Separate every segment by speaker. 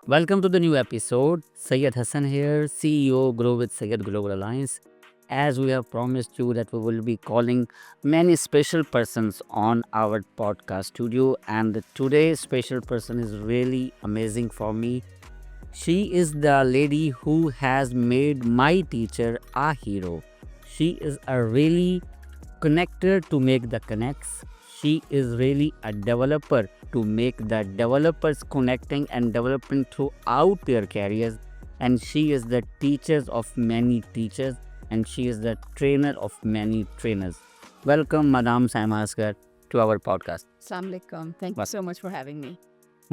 Speaker 1: Welcome to the new episode. Syed Hassan here, CEO Grow with Syed Global Alliance. As we have promised you that we will be calling many special persons on our podcast studio, and today's special person is really amazing for me. She is the lady who has made my teacher a hero. She is a really connector to make the connects. She is really a developer to make the developers connecting and developing throughout their careers. And she is the teachers of many teachers, and she is the trainer of many trainers. Welcome, Madam Samaskar, to our podcast.
Speaker 2: Assalamu alaikum. Thank you
Speaker 1: Well,
Speaker 2: so much for having me.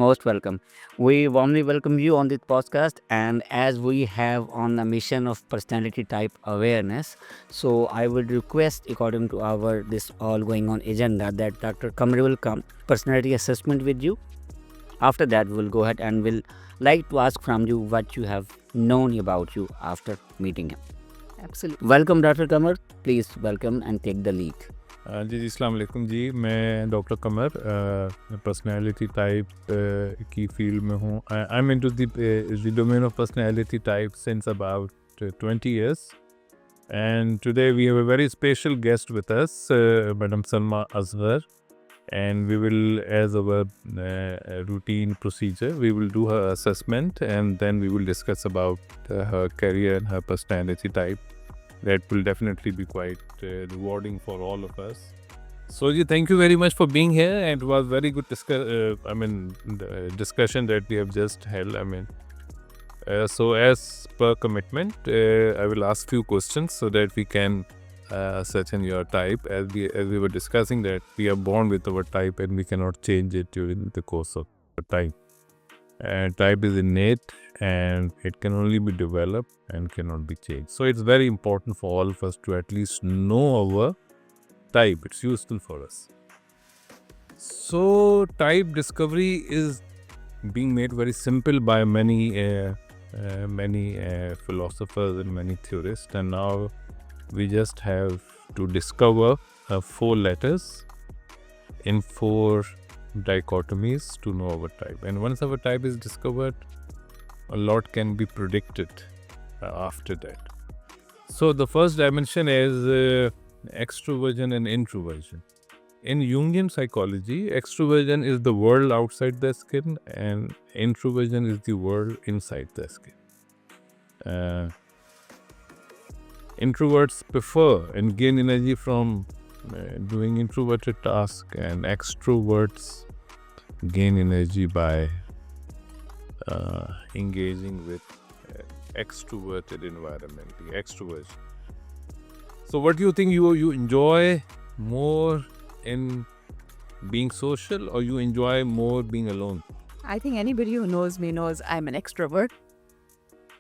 Speaker 1: most welcome. We warmly welcome you on this podcast. And as we have on the mission of personality type awareness, so I would request, according to our this all going on agenda, that Dr. Kamri will come personality assessment with you. After that, we'll go ahead and we'll like to ask from you what you have known about you after meeting him.
Speaker 2: Absolutely.
Speaker 1: Welcome, Dr. Kamar. Please welcome and take the lead.
Speaker 3: जी अस्सलाम वालेकुम जी मैं doctor कमर personality type की field में हूँ I am into the domain of personality type since about 20 years and today we have a very special guest with us Madam Salma Asghar and we will as our routine procedure we will do her assessment and then we will discuss about her career and her personality type. That will definitely be quite rewarding for all of us. So, ji, thank you very much for being here. And it was very good discussion that we have just held. So as per commitment, I will ask few questions so that we can ascertain your type. As we were discussing that we are born with our type and we cannot change it during the course of time. Type is innate and it can only be developed and cannot be changed. So it's very important for all of us to at least know our type. It's useful for us. So type discovery is being made very simple by many philosophers and many theorists, and now we just have to discover 4 letters in 4 dichotomies to know our type. And once our type is discovered, a lot can be predicted after that. So the first dimension is extroversion and introversion. In Jungian psychology, extroversion is the world outside the skin and introversion is the world inside the skin. Introverts prefer and gain energy from doing introverted tasks, and extroverts gain energy by engaging with extroverted environment, the extroversion. So what do you think you enjoy more in being social, or you enjoy more being alone?
Speaker 2: I think anybody who knows me knows I'm an extrovert.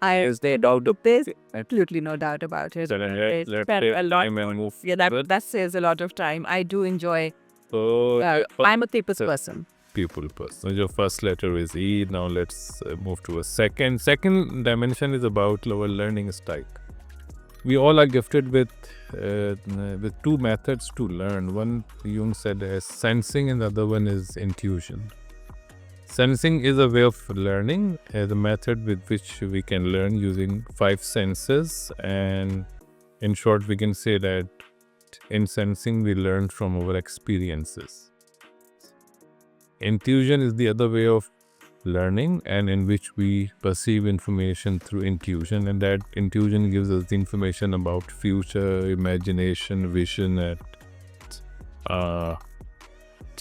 Speaker 1: Is there doubt of
Speaker 2: There's absolutely no doubt about it.
Speaker 3: So
Speaker 2: It's
Speaker 3: let's
Speaker 2: spent
Speaker 3: say
Speaker 2: a lot.
Speaker 3: I'm a move.
Speaker 2: Yeah, that saves a lot of time. I do enjoy.
Speaker 3: So
Speaker 2: I'm a typist
Speaker 3: so-
Speaker 2: person.
Speaker 3: people person. So your first letter is E. Now let's move to a second. Second dimension is about our learning style. We all are gifted with 2 methods to learn. One Jung said as sensing, and the other one is intuition. Sensing is a way of learning, the method with which we can learn using 5 senses, and in short, we can say that in sensing we learn from our experiences. Intuition is the other way of learning, and in which we perceive information through intuition, and that intuition gives us the information about future, imagination, vision, and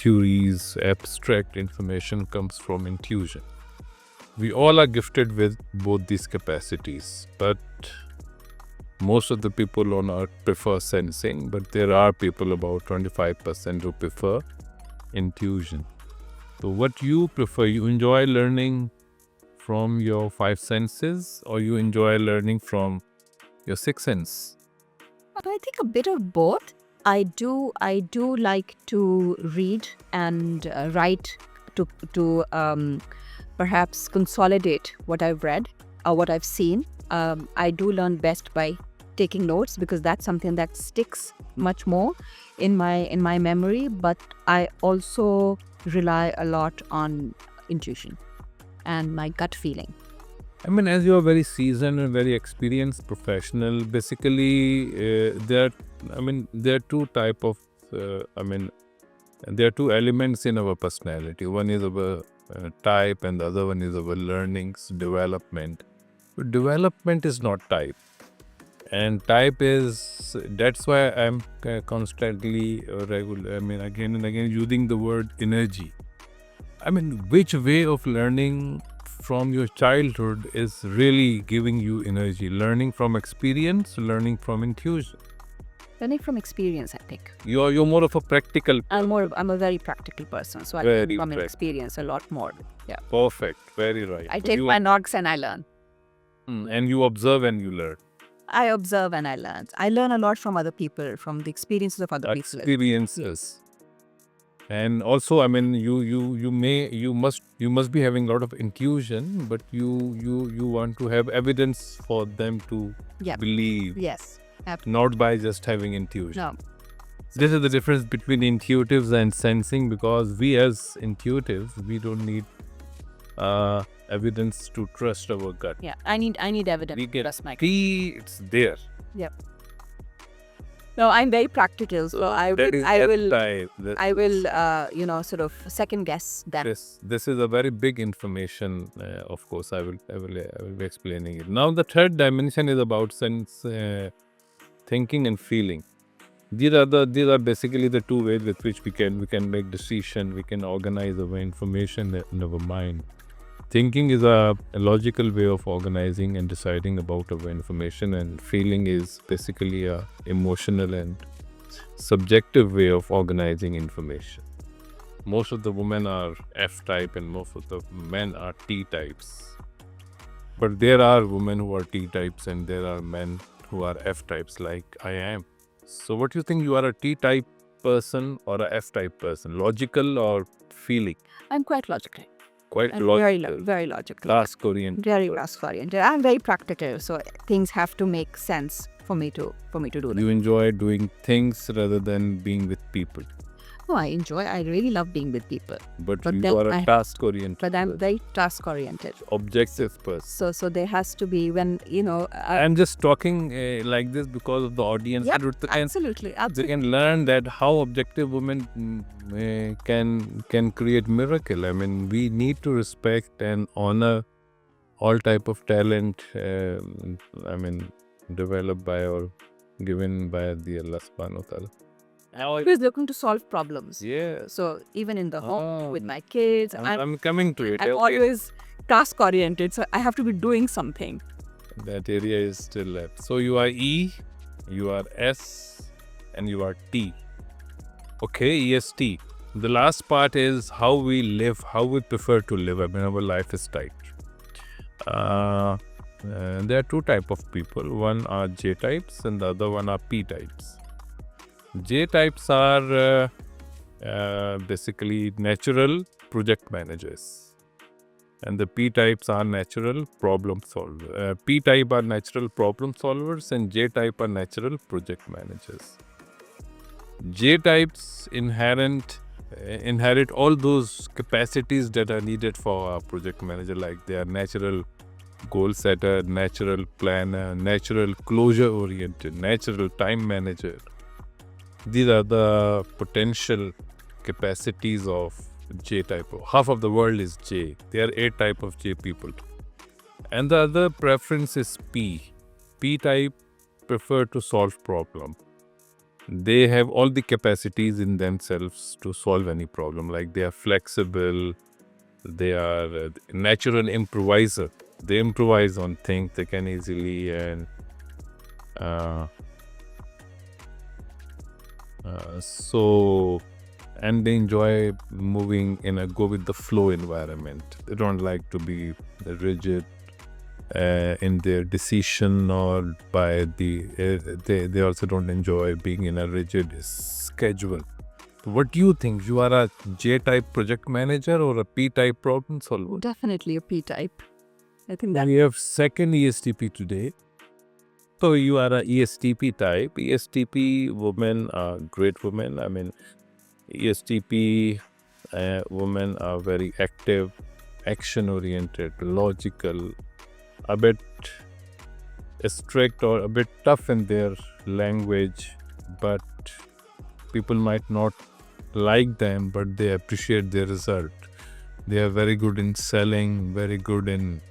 Speaker 3: theories. Abstract information comes from intuition. We all are gifted with both these capacities, but most of the people on earth prefer sensing, but there are people, about 25%, who prefer intuition. So what you prefer? You enjoy learning from your 5 senses, or you enjoy learning from your 6th sense?
Speaker 2: But I think a bit of both. I do like to read and write to perhaps consolidate what I've read or what I've seen. I do learn best by taking notes because that's something that sticks much more in my memory. But I also rely a lot on intuition. and my gut feeling.
Speaker 3: I mean, as you are very seasoned and very experienced professional, basically, there are two type of, there are two elements in our personality. One is our type, and the other one is our learnings, development. But development is not type, and type is. That's why I'm constantly, again and again using the word energy. I mean, which way of learning from your childhood is really giving you energy? Learning from experience, learning from intuition.
Speaker 2: Learning from experience, I think.
Speaker 3: You're more of a practical.
Speaker 2: I'm a very practical person, so I
Speaker 3: Very
Speaker 2: learn from
Speaker 3: practical.
Speaker 2: experience a lot more. Yeah.
Speaker 3: Perfect. Very right.
Speaker 2: I take my knocks and I learn.
Speaker 3: And you observe and you learn.
Speaker 2: I observe and I learn. I learn a lot from other people, from the experiences of other people.
Speaker 3: Experiences. And also, I mean, you must be having a lot of intuition, but you want to have evidence for them to
Speaker 2: Yeah.
Speaker 3: believe,
Speaker 2: Yes.
Speaker 3: not by just having intuition.
Speaker 2: No.
Speaker 3: This is the difference between intuitives and sensing, because we as intuitives, we don't need evidence to trust our gut.
Speaker 2: Yeah. I need evidence.
Speaker 3: We
Speaker 2: to
Speaker 3: get
Speaker 2: trust my gut.
Speaker 3: see it's there.
Speaker 2: No, I'm very practical, so I
Speaker 3: That is
Speaker 2: will
Speaker 3: type.
Speaker 2: I will sort of second guess that.
Speaker 3: This is a very big information. Of course, I will be explaining it. Now, the third dimension is about sense, thinking and feeling. These are basically the two ways with which we can make decision. We can organize our information in our mind. Thinking is a logical way of organizing and deciding about our information, and feeling is basically a emotional and subjective way of organizing information. Most of the women are F type and most of the men are T types. But there are women who are T types and there are men who are F types, like I am. So what do you think, you are a T type person or a F type person? Logical or feeling?
Speaker 2: I'm quite logical.
Speaker 3: Quite
Speaker 2: I'm
Speaker 3: logical.
Speaker 2: very logical.
Speaker 3: Task oriented.
Speaker 2: Very task oriented. I'm very practical, so things have to make sense for me to do them.
Speaker 3: You enjoy doing things rather than being with people.
Speaker 2: No, I really love being with people.
Speaker 3: But
Speaker 2: But
Speaker 3: you
Speaker 2: then
Speaker 3: are a
Speaker 2: I-
Speaker 3: task oriented.
Speaker 2: But I'm very task oriented.
Speaker 3: Objective person.
Speaker 2: So there has to be when
Speaker 3: I'm just talking like this because of the audience.
Speaker 2: Yeah,
Speaker 3: and
Speaker 2: absolutely.
Speaker 3: they can learn that how objective women can create miracle. I mean, we need to respect and honor all type of talent. Developed by or given by the Allah Subhanahu wa Taala.
Speaker 2: always looking to solve problems.
Speaker 3: Yeah,
Speaker 2: So even in the home
Speaker 3: Oh.
Speaker 2: with my kids,
Speaker 3: I'm coming to it.
Speaker 2: I'm
Speaker 3: Okay.
Speaker 2: always task oriented. So I have to be doing something.
Speaker 3: That area is still left. So you are E, you are S, and you are T. Okay, EST. The last part is how we live, how we prefer to live. I mean, our life is tight. There are two type of people. One are J types and the other one are P types. J types are basically natural project managers. And the P types are natural problem solvers. P type are natural problem solvers and J type are natural project managers. J types inherit all those capacities that are needed for a project manager, like they are natural goal setter, natural planner, natural closure oriented, natural time manager. These are the potential capacities of J type. Half of the world is J. There are 8 type of J people. And the other preference is P. P type prefer to solve problem. They have all the capacities in themselves to solve any problem. Like they are flexible, they are natural improviser. They improvise on things. They can easily and and they enjoy moving in a go with the flow environment. They don't like to be rigid in their decision or by the they also don't enjoy being in a rigid schedule. What do you think? You are a J type project manager or a P type problem solver?
Speaker 2: Definitely a P type. I think that
Speaker 3: We have second ESTP today. So you are a ESTP type. ESTP women are great women. I mean, ESTP women are very active. action-oriented, logical, a bit strict or a bit tough in their language, but people might not like them, but they appreciate their result. They are very good in selling, very good in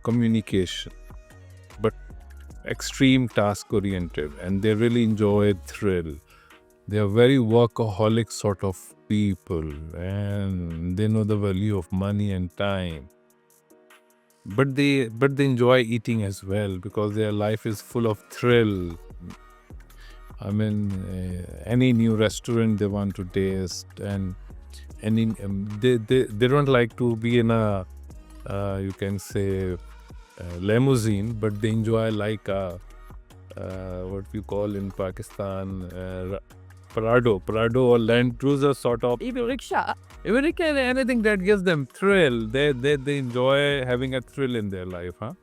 Speaker 3: communication, but extreme task oriented, and they really enjoy thrill. They are very workaholic sort of people, and they know the value of money and time. But they enjoy eating as well, because their life is full of thrill. I mean, any new restaurant they want to taste, and they don't like to be in a you can say limousine, but they enjoy like a what we call in Pakistan Prado or Land Cruiser sort of.
Speaker 2: Even rickshaw.
Speaker 3: Even anything that gives them thrill, they enjoy having a thrill in their life, huh?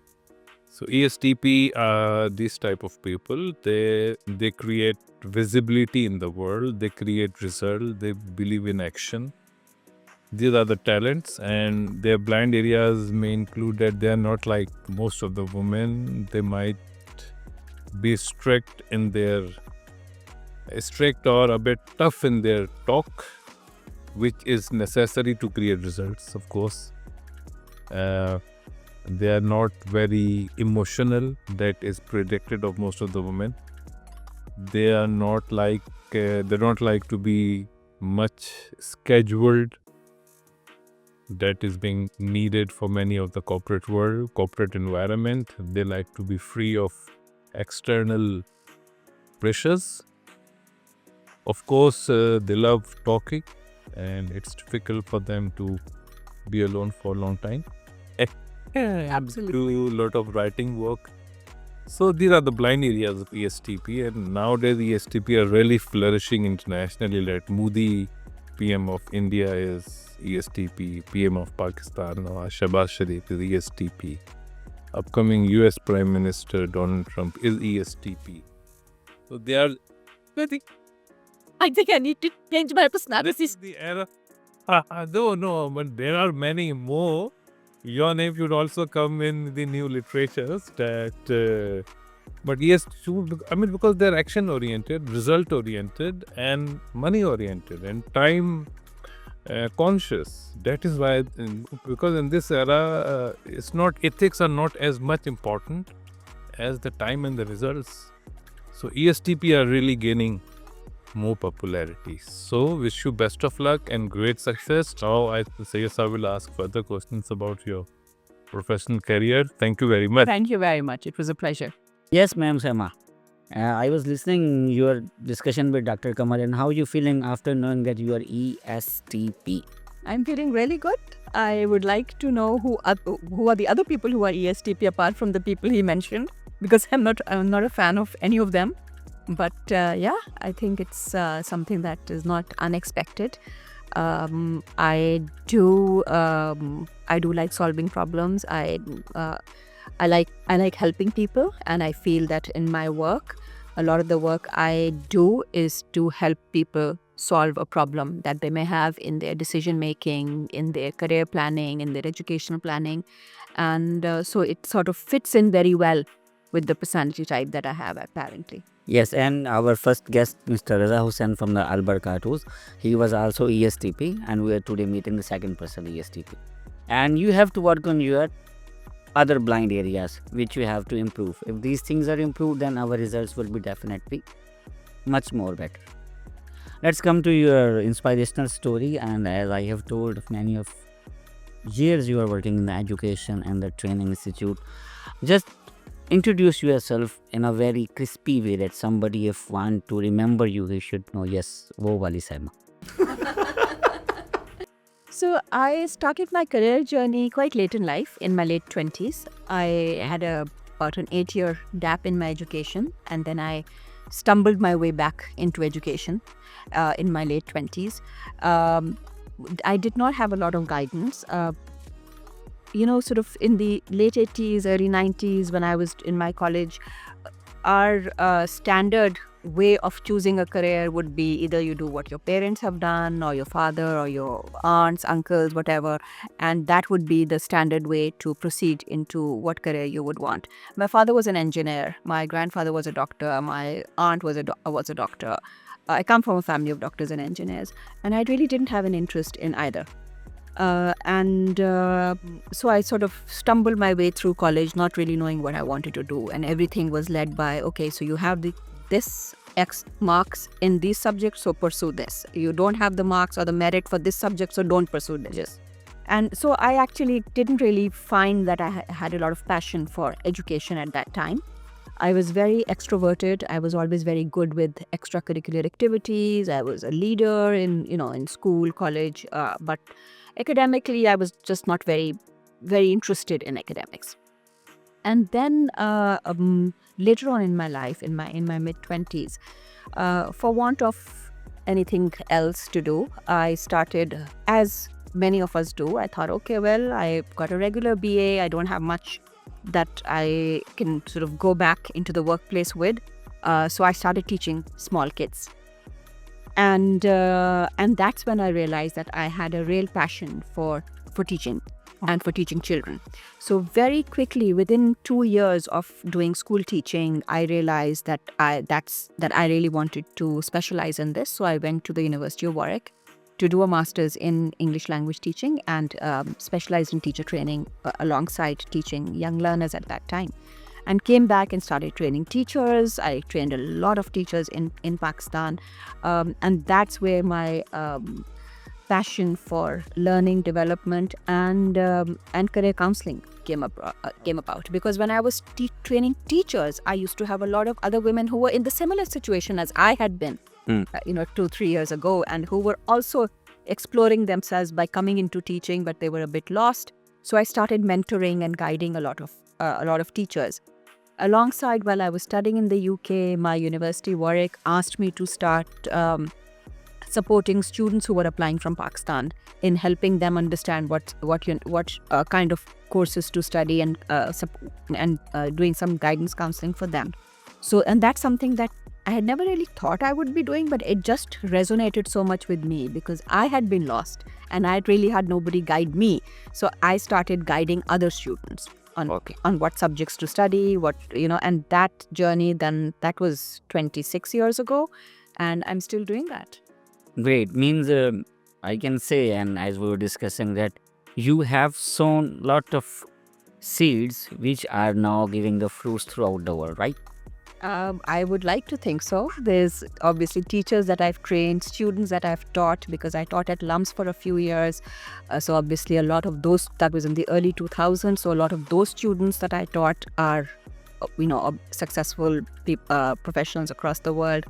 Speaker 3: So ESTP are these type of people. They create visibility in the world. They create result. They believe in action. These are the talents, and their blind areas may include that they are not like most of the women. They might be strict or a bit tough in their talk, which is necessary to create results, of course. They are not very emotional. That is predicted of most of the women. They are not like they don't like to be much scheduled. That is being needed for many of the corporate world, corporate environment. They like to be free of external pressures. Of course, they love talking, and it's difficult for them to be alone for a long time.
Speaker 2: Absolutely.
Speaker 3: Do a lot of writing work. So these are the blind areas of ESTP, and nowadays ESTP are really flourishing internationally. Like Modi, PM of India, is ESTP. PM of Pakistan, Shehbaz Sharif, is ESTP. Upcoming US Prime Minister Donald Trump is ESTP. So they are very.
Speaker 2: I think I need to change my
Speaker 3: This
Speaker 2: personality.
Speaker 3: is the era. No, but there are many more. Your name should also come in the new literatures. But yes, I mean, because they're action oriented, result oriented, and money oriented, and time conscious. That is why, because in this era, it's not, ethics are not as much important as the time and the results. So ESTP are really gaining more popularity. So wish you best of luck and great success. Now I will ask further questions about your professional career. Thank you very much.
Speaker 2: Thank you very much. It was a pleasure.
Speaker 1: Yes, ma'am, Sema. I was listening your discussion with Dr. Kamal, and how you feeling after knowing that you are ESTP?
Speaker 2: I'm feeling really good. I would like to know who are the other people who are ESTP apart from the people he mentioned, because I'm not a fan of any of them. But yeah, I think it's something that is not unexpected. I do like solving problems. I like helping people, and I feel that in my work, a lot of the work I do is to help people solve a problem that they may have in their decision making, in their career planning, in their educational planning, and so it sort of fits in very well with the personality type that I have apparently.
Speaker 1: Yes, and our first guest, Mr. Raza Hussain from the Albert Cartoons, he was also ESTP, and we are today meeting the second person ESTP. And you have to work on your other blind areas, which you have to improve. If these things are improved, then our results will be definitely much more better. Let's come to your inspirational story. And as I have told, many of years you are working in the education and the training institute. Just introduce yourself in a very crispy way that somebody, if want to remember you, they should know, yes, wo wali Saima.
Speaker 2: So I started my career journey quite late in life, in my late 20s. I had about an 8-year gap in my education, and then I stumbled my way back into education in my late 20s. I did not have a lot of guidance. Sort of in the late 80s, early 90s, when I was in my college, our standard way of choosing a career would be either you do what your parents have done, or your father, or your aunts, uncles, whatever, and that would be the standard way to proceed into what career you would want. My father was an engineer. My grandfather was a doctor. My aunt was a doctor. I come from a family of doctors and engineers, and I really didn't have an interest in either. And so I sort of stumbled my way through college, not really knowing what I wanted to do. And everything was led by, okay, so you have this X marks in these subjects, so pursue this. You don't have the marks or the merit for this subject, so don't pursue this. And so I actually didn't really find that I had a lot of passion for education at that time. I was very extroverted. I was always very good with extracurricular activities. I was a leader in school, college, but academically, I was just not very, very interested in academics. And then later on in my life, in my mid-20s, for want of anything else to do, I started, as many of us do, I thought, okay, well, I got a regular BA. I don't have much that I can sort of go back into the workplace with. So I started teaching small kids. And that's when I realized that I had a real passion for teaching and for teaching children. So very quickly, within 2 years of doing school teaching, I realized that I really wanted to specialize in this. So I went to the University of Warwick to do a master's in English language teaching and specialized in teacher training alongside teaching young learners at that time. And came back and started training teachers. I trained a lot of teachers in Pakistan. And that's where my passion for learning development and career counseling came about. Because when I was training teachers, I used to have a lot of other women who were in the similar situation as I had been, 2-3 years ago, and who were also exploring themselves by coming into teaching, but they were a bit lost. So I started mentoring and guiding a lot of teachers. Alongside, while I was studying in the UK, my university, Warwick, asked me to start supporting students who were applying from Pakistan in helping them understand what kind of courses to study and doing some guidance counseling for them. So, and that's something that I had never really thought I would be doing, but it just resonated so much with me because I had been lost and I really had nobody guide me. So I started guiding other students on what subjects to study, and that journey, then that was 26 years ago, and I'm still doing that.
Speaker 1: Great. Means I can say, and as we were discussing, that you have sown lot of seeds which are now giving the fruits throughout the world, right?
Speaker 2: I would like to think so. There's obviously teachers that I've trained, students that I've taught, because I taught at LUMS for a few years. So obviously a lot of those, that was in the early 2000s. So a lot of those students that I taught are, successful professionals across the world.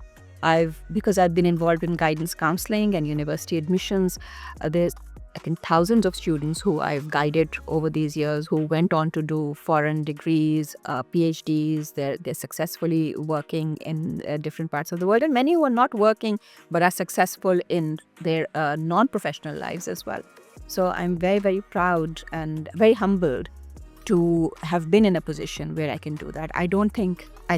Speaker 2: Because I've been involved in guidance counseling and university admissions, there's I think thousands of students who I've guided over these years who went on to do foreign degrees, PhDs. They're successfully working in different parts of the world, and many who are not working but are successful in their non-professional lives as well. So I'm very, very proud and very humbled to have been in a position where I can do that. I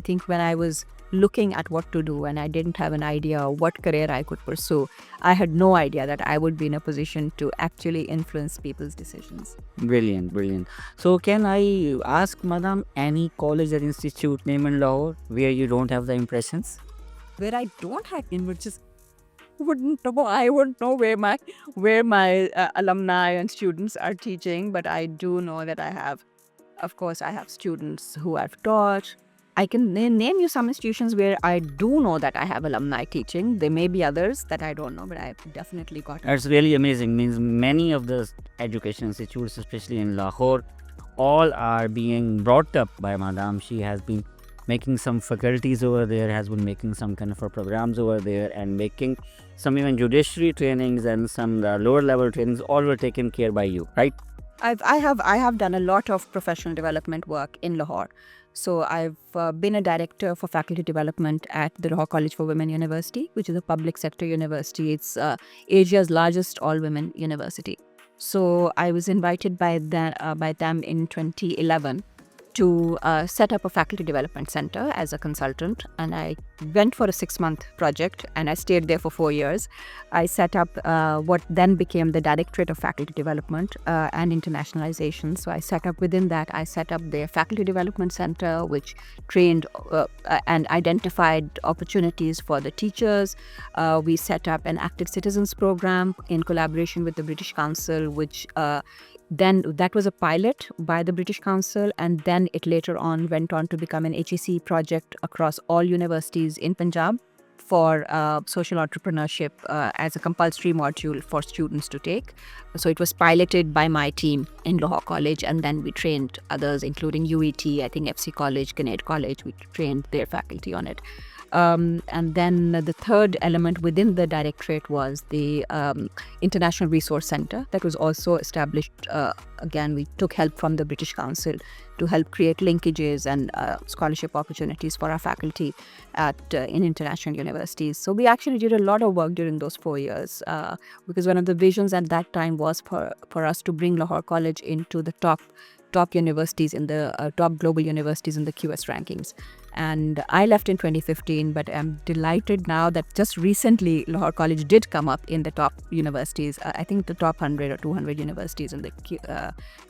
Speaker 2: think when I was looking at what to do and I didn't have an idea what career I could pursue, I had no idea that I would be in a position to actually influence people's decisions.
Speaker 1: Brilliant, brilliant. So can I ask, Madam, any college or institute name in Lahore where you don't have the impressions?
Speaker 2: Where I don't have which wouldn't know. I wouldn't know where my alumni and students are teaching, but I do know that I have students who I've taught. I can name you some institutions where I do know that I have alumni teaching. There may be others that I don't know, but I've definitely got.
Speaker 1: That's really amazing. Means many of the education institutes, especially in Lahore, all are being brought up by Madam. She has been making some faculties over there, has been making some kind of programs over there, and making some even judiciary trainings and some lower level trainings. All were taken care by you, right?
Speaker 2: I have done a lot of professional development work in Lahore. So I've been a director for faculty development at the Lahore College for Women University, which is a public sector university. It's Asia's largest all-women university. So I was invited by them in 2011 to set up a faculty development center as a consultant, and I went for a 6-month project, and I stayed there for 4 years. I set up what then became the Directorate of Faculty Development and Internationalization. So I set up within that, I set up their Faculty Development Center, which trained and identified opportunities for the teachers. We set up an Active Citizens program in collaboration with the British Council, which then that was a pilot by the British Council, and then it later on went on to become an HEC project across all universities in Punjab for social entrepreneurship as a compulsory module for students to take. So it was piloted by my team in Lahore College, and then we trained others, including UET, I think FC College, Grenade College, we trained their faculty on it. And then the third element within the directorate was the International Resource Center that was also established. Again, we took help from the British Council to help create linkages and scholarship opportunities for our faculty in international universities. So we actually did a lot of work during those 4 years because one of the visions at that time was for us to bring Lahore College into the top universities in the top global universities in the QS rankings. And I left in 2015, but I'm delighted now that just recently Lahore College did come up in the top universities. I think the top 100 or 200 universities in the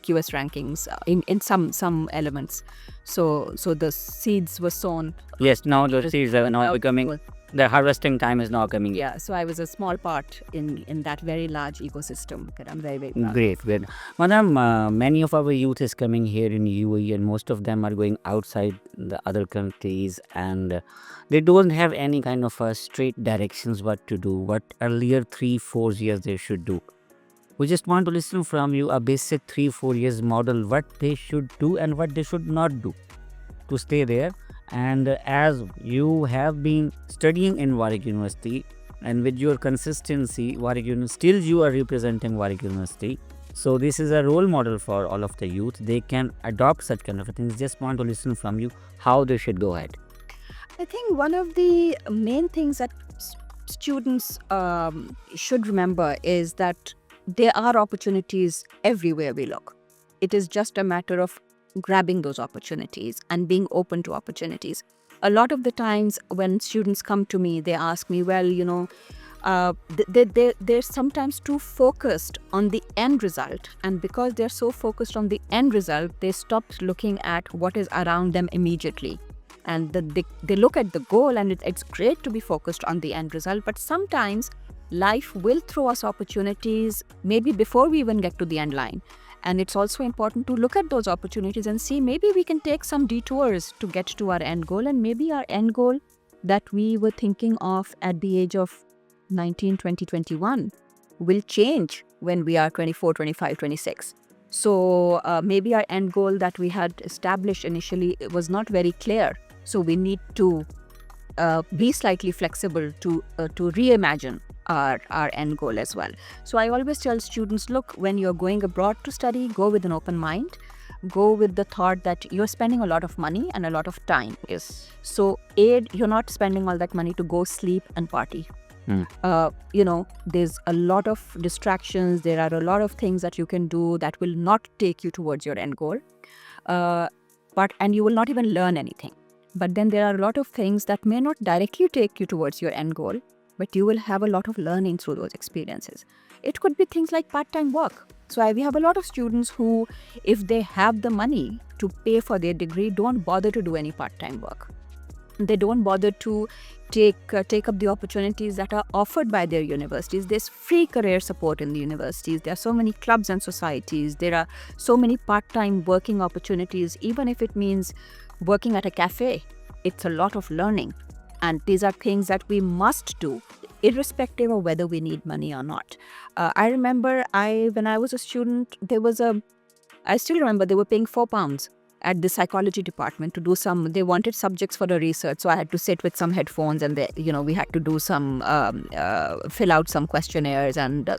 Speaker 2: QS rankings in some elements. So the seeds were sown.
Speaker 1: Yes, now the seeds are now becoming, the harvesting time is now coming.
Speaker 2: Yeah, so I was a small part in that very large ecosystem that I'm very, very proud of.
Speaker 1: Great. Madam, many of our youth is coming here in UAE, and most of them are going outside the other countries, and they don't have any kind of straight directions what to do, what earlier 3-4 years they should do. We just want to listen from you a basic 3-4 years model, what they should do and what they should not do to stay there. And as you have been studying in Warwick University, and with your consistency, Warwick University, still you are representing Warwick University. So this is a role model for all of the youth. They can adopt such kind of things. Just want to listen from you how they should go ahead.
Speaker 2: I think one of the main things that students should remember is that there are opportunities everywhere we look. It is just a matter of grabbing those opportunities and being open to opportunities. A lot of the times when students come to me, they ask me, well, they're sometimes too focused on the end result. And because they're so focused on the end result, they stop looking at what is around them immediately. And they look at the goal, and it's great to be focused on the end result. But sometimes life will throw us opportunities maybe before we even get to the end line. And it's also important to look at those opportunities and see maybe we can take some detours to get to our end goal. And maybe our end goal that we were thinking of at the age of 19, 20, 21 will change when we are 24, 25, 26. So maybe our end goal that we had established initially was not very clear. So we need to be slightly flexible to reimagine our end goal as well. So I always tell students, look, when you're going abroad to study, go with an open mind. Go with the thought that you're spending a lot of money and a lot of time.
Speaker 1: Yes.
Speaker 2: So you're not spending all that money to go sleep and party. There's a lot of distractions. There are a lot of things that you can do that will not take you towards your end goal. And you will not even learn anything. But then there are a lot of things that may not directly take you towards your end goal, but you will have a lot of learning through those experiences. It could be things like part-time work. So we have a lot of students who, if they have the money to pay for their degree, don't bother to do any part-time work. They don't bother to take up the opportunities that are offered by their universities. There's free career support in the universities. There are so many clubs and societies. There are so many part-time working opportunities, even if it means working at a cafe. It's a lot of learning. And these are things that we must do, irrespective of whether we need money or not. I remember when I was a student, I still remember they were paying £4 at the psychology department to do they wanted subjects for the research. So I had to sit with some headphones and we had to do fill out some questionnaires and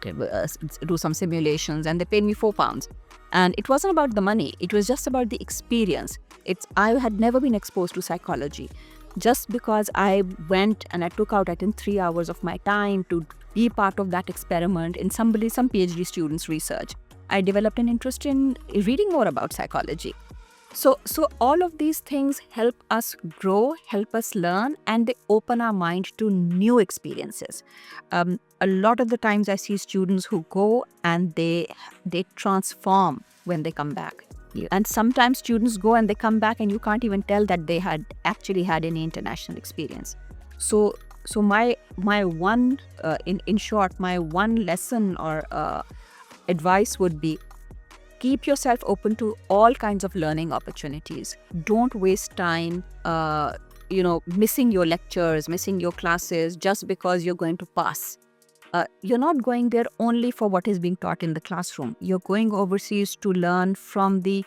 Speaker 2: do some simulations, and they paid me £4. And it wasn't about the money. It was just about the experience. I had never been exposed to psychology. Just because I went and I took out, I think, 3 hours of my time to be part of that experiment in some PhD students' research, I developed an interest in reading more about psychology. So all of these things help us grow, help us learn, and they open our mind to new experiences. A lot of the times I see students who go and they transform when they come back.
Speaker 1: Yeah.
Speaker 2: And sometimes students go and they come back and you can't even tell that they had actually had any international experience. So my one in short, my one lesson or advice would be, keep yourself open to all kinds of learning opportunities. Don't waste time, missing your lectures, missing your classes just because you're going to pass. You're not going there only for what is being taught in the classroom. You're going overseas to learn from the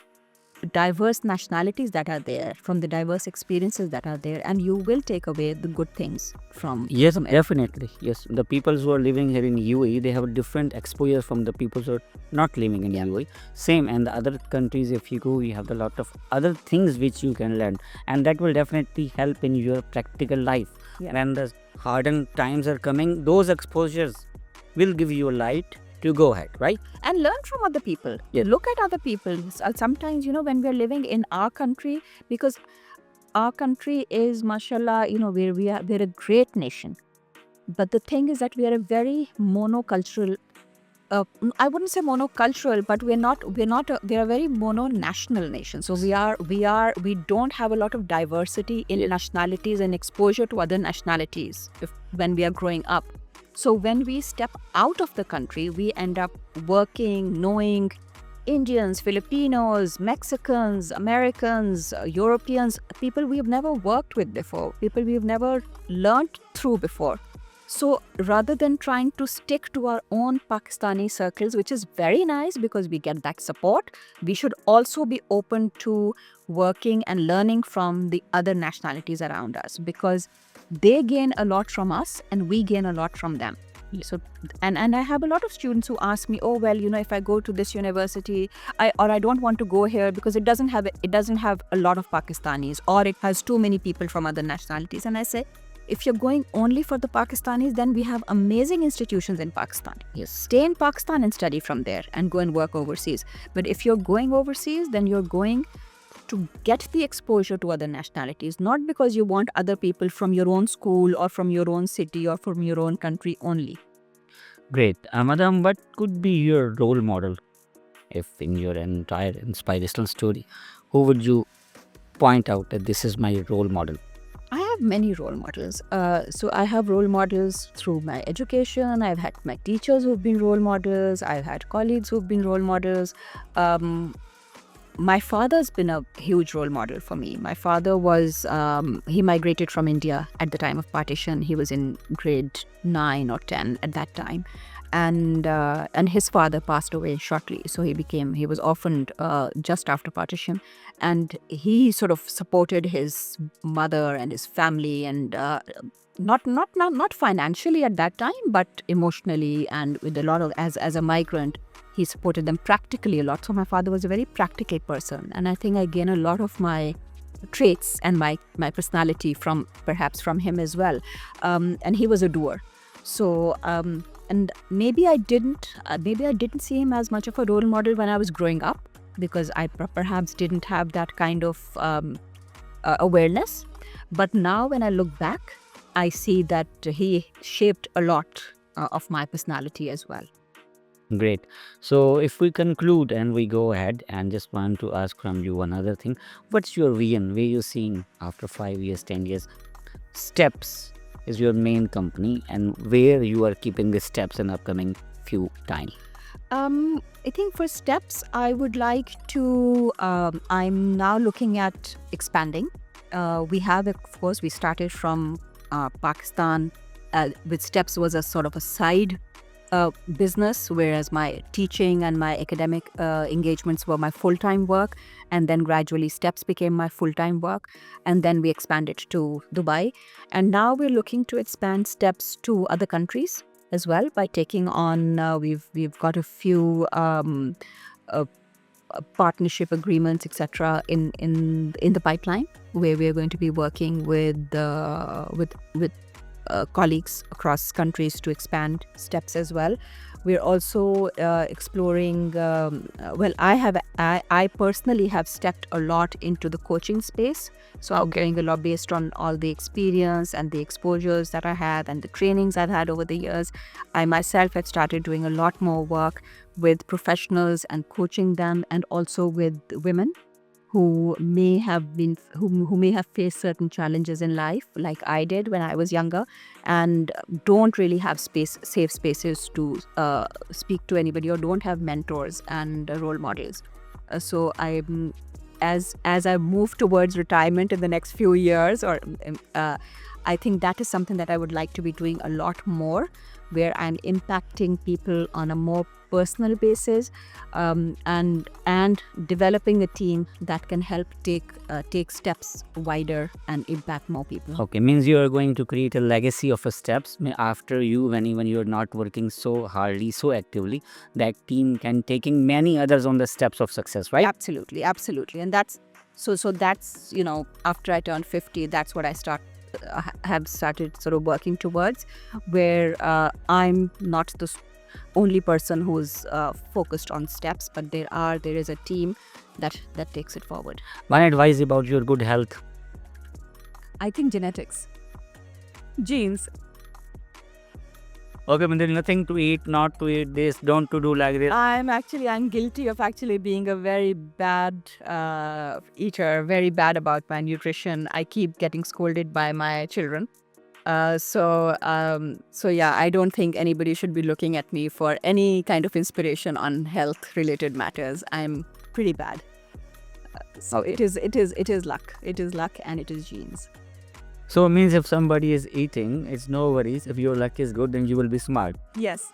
Speaker 2: diverse nationalities that are there, from the diverse experiences that are there, and you will take away the good things from
Speaker 1: Yes,
Speaker 2: from it.
Speaker 1: definitely. Yes, the people who are living here in UAE, they have a different exposure from the people who are not living in UAE. Same, and the other countries, if you go, you have a lot of other things which you can learn, and that will definitely help in your practical life.
Speaker 2: Yeah.
Speaker 1: When the hardened times are coming, those exposures will give you a light to go ahead, right?
Speaker 2: And learn from other people.
Speaker 1: Yes.
Speaker 2: Look at other people. Sometimes, when we're living in our country, because our country is, mashallah, we're a great nation. But the thing is that we are a very monocultural. I wouldn't say monocultural, but we're a very mono-national nation. So we don't have a lot of diversity in nationalities and exposure to other nationalities when we are growing up. So when we step out of the country, we end up working, knowing Indians, Filipinos, Mexicans, Americans, Europeans, people we've never worked with before, people we've never learned through before. So rather than trying to stick to our own Pakistani circles, which is very nice because we get that support, we should also be open to working and learning from the other nationalities around us, because they gain a lot from us and we gain a lot from them. So and I have a lot of students who ask me, oh well, if I go to this university, I don't want to go here because it doesn't have a lot of Pakistanis, or it has too many people from other nationalities. And I say, if you're going only for the Pakistanis, then we have amazing institutions in Pakistan.
Speaker 1: Yes.
Speaker 2: Stay in Pakistan and study from there and go and work overseas. But if you're going overseas, then you're going to get the exposure to other nationalities, not because you want other people from your own school or from your own city or from your own country only.
Speaker 1: Great. Madam, what could be your role model if in your entire inspirational story? Who would you point out that this is my role model?
Speaker 2: I have many role models. So I have role models through my education. I've had my teachers who've been role models. I've had colleagues who've been role models. My father's been a huge role model for me. My father was, he migrated from India at the time of partition. He was in grade 9 or 10 at that time. And his father passed away shortly. So he was orphaned just after partition. And he sort of supported his mother and his family, and not financially at that time, but emotionally, and with a lot of, as a migrant, he supported them practically a lot. So my father was a very practical person, and I think I gain a lot of my traits and my personality perhaps from him as well. And he was a doer. So and maybe I didn't see him as much of a role model when I was growing up, because I perhaps didn't have that kind of awareness. But now when I look back, I see that he shaped a lot of my personality as well.
Speaker 1: Great. So if we conclude and we go ahead, and just want to ask from you another thing, what's your vision? Where you seeing after 5 years, 10 years? Steps is your main company, and where you are keeping the steps in upcoming few time?
Speaker 2: I think for steps, I would like to, I'm now looking at expanding. We have, of course, we started from Pakistan, with Steps was a sort of a side business, whereas my teaching and my academic engagements were my full-time work, and then gradually Steps became my full-time work, and then we expanded to Dubai, and now we're looking to expand Steps to other countries as well by taking on, we've got a few partnership agreements, etc., in the pipeline, where we're going to be working with colleagues across countries to expand Steps as well. We're also exploring. I personally have stepped a lot into the coaching space. So I'm getting a lot based on all the experience and the exposures that I had and the trainings I've had over the years. I myself had started doing a lot more work with professionals and coaching them, and also with women who may have been who may have faced certain challenges in life, like I did when I was younger, and don't really have safe spaces to speak to anybody, or don't have mentors and role models. So I'm as I move towards retirement in the next few years, or I think that is something that I would like to be doing a lot more, where I'm impacting people on a more personal basis, and developing a team that can help take steps wider and impact more people.
Speaker 1: Okay, means you are going to create a legacy of a steps after you, when even you're not working so hardly, so actively, that team can taking many others on the steps of success, right?
Speaker 2: Absolutely, absolutely, and that's that's after I turned 50, that's what I have started sort of working towards, where I'm not the only person who's focused on steps, but there is a team that takes it forward.
Speaker 1: One advice about your good health.
Speaker 2: I think genetics, genes.
Speaker 1: Okay, but there's nothing to eat, not to eat this, don't to do like this.
Speaker 2: I'm guilty of actually being a very bad eater, very bad about my nutrition. I keep getting scolded by my children. So yeah, I don't think anybody should be looking at me for any kind of inspiration on health related matters. I'm pretty bad. So it is luck. It is luck, and it is genes.
Speaker 1: So it means if somebody is eating, it's no worries. If your luck is good, then you will be smart.
Speaker 2: Yes.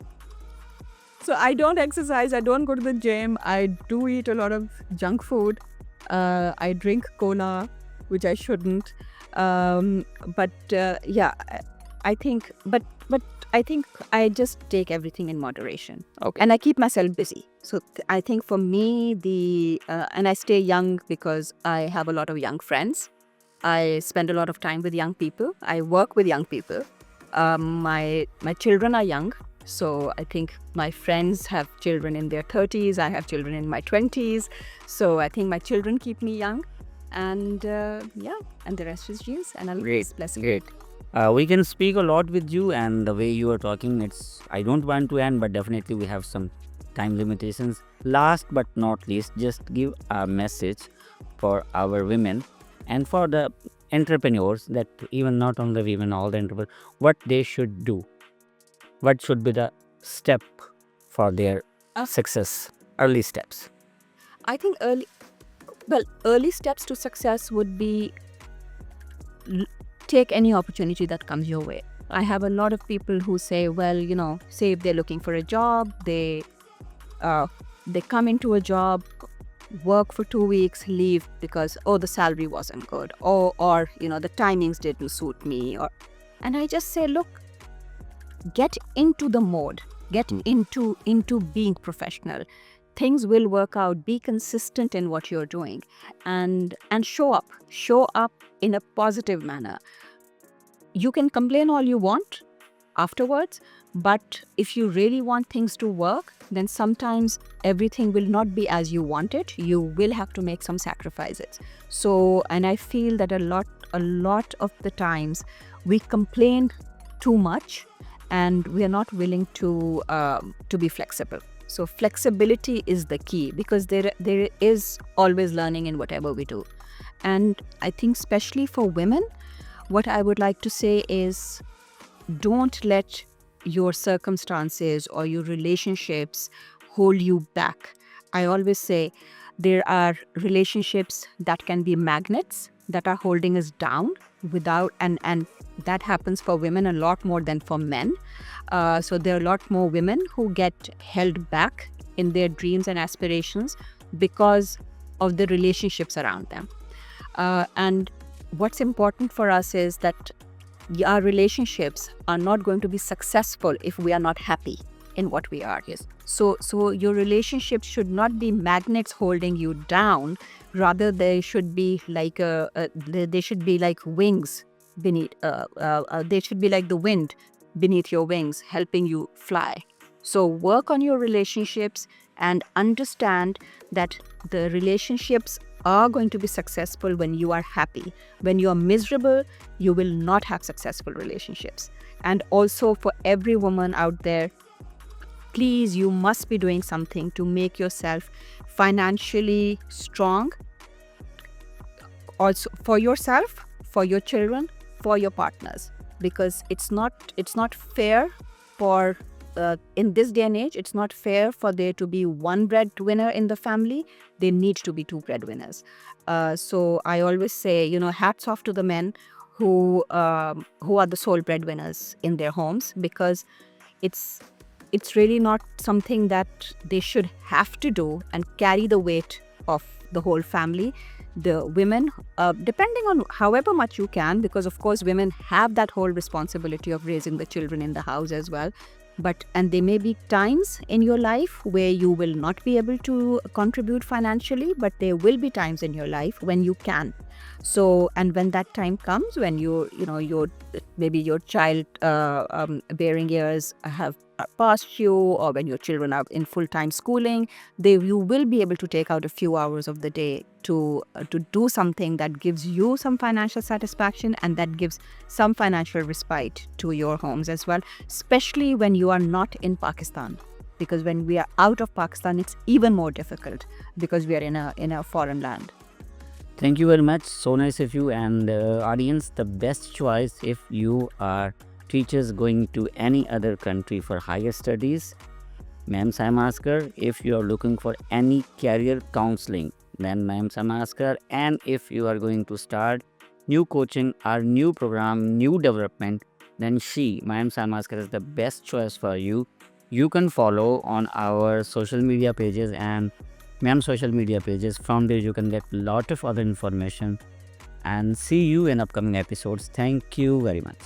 Speaker 2: So I don't exercise. I don't go to the gym. I do eat a lot of junk food. I drink cola, which I shouldn't. Yeah, I think. But I think I just take everything in moderation.
Speaker 1: Okay.
Speaker 2: And I keep myself busy. So I think for me, and I stay young because I have a lot of young friends. I spend a lot of time with young people. I work with young people. My children are young. So I think my friends have children in their 30s. I have children in my 20s. So I think my children keep me young. And and the rest is genes. And I'll
Speaker 1: Great,
Speaker 2: bless you.
Speaker 1: great. We can speak a lot with you, and the way you are talking, I don't want to end, but definitely we have some time limitations. Last but not least, just give a message for our women and for the entrepreneurs, that even not only women, all the entrepreneurs, what they should do. What should be the step for their success, early steps?
Speaker 2: I think early steps to success would be take any opportunity that comes your way. I have a lot of people who say, well, say if they're looking for a job, they come into a job, work for 2 weeks, leave because the salary wasn't good, or the timings didn't suit me, and I just say, look, get into the mode, get into being professional. Things will work out. Be consistent in what you're doing, and show up in a positive manner. You can complain all you want afterwards, but if you really want things to work, then sometimes everything will not be as you want it. You will have to make some sacrifices. So, and I feel that a lot of the times we complain too much, and we are not willing to be flexible. So flexibility is the key, because there is always learning in whatever we do. And I think especially for women, what I would like to say is, don't let your circumstances or your relationships hold you back. I always say there are relationships that can be magnets that are holding us down and that happens for women a lot more than for men. So there are a lot more women who get held back in their dreams and aspirations because of the relationships around them. And what's important for us is that our relationships are not going to be successful if we are not happy in what we are.
Speaker 1: Yes.
Speaker 2: So your relationships should not be magnets holding you down. Rather, they should be like they should be like wings beneath. They should be like the wind beneath your wings, helping you fly. So work on your relationships and understand that the relationships are going to be successful when you are happy. When you are miserable, you will not have successful relationships. And also for every woman out there, please, you must be doing something to make yourself financially strong, also for yourself, for your children, for your partners, because it's not fair for in this day and age, it's not fair for there to be one breadwinner in the family. There need to be two breadwinners. So I always say, hats off to the men who are the sole breadwinners in their homes, because it's it's really not something that they should have to do and carry the weight of the whole family. The women, depending on however much you can, because of course women have that whole responsibility of raising the children in the house as well. And there may be times in your life where you will not be able to contribute financially, but there will be times in your life when you can. So, and when that time comes, when your maybe your child bearing years have past you, or when your children are in full-time schooling, you will be able to take out a few hours of the day to do something that gives you some financial satisfaction and that gives some financial respite to your homes as well, especially when you are not in Pakistan. Because when we are out of Pakistan, it's even more difficult because we are in a foreign land.
Speaker 1: Thank you very much. So nice of you. And audience, the best choice if you are teachers going to any other country for higher studies, Ma'am Samaskar. If you are looking for any career counseling, then Ma'am Samaskar. And if you are going to start new coaching or new program, new development, then Ma'am Samaskar, is the best choice for you. You can follow on our social media pages and Ma'am social media pages. From there you can get lot of other information, and see you in upcoming episodes. Thank you very much.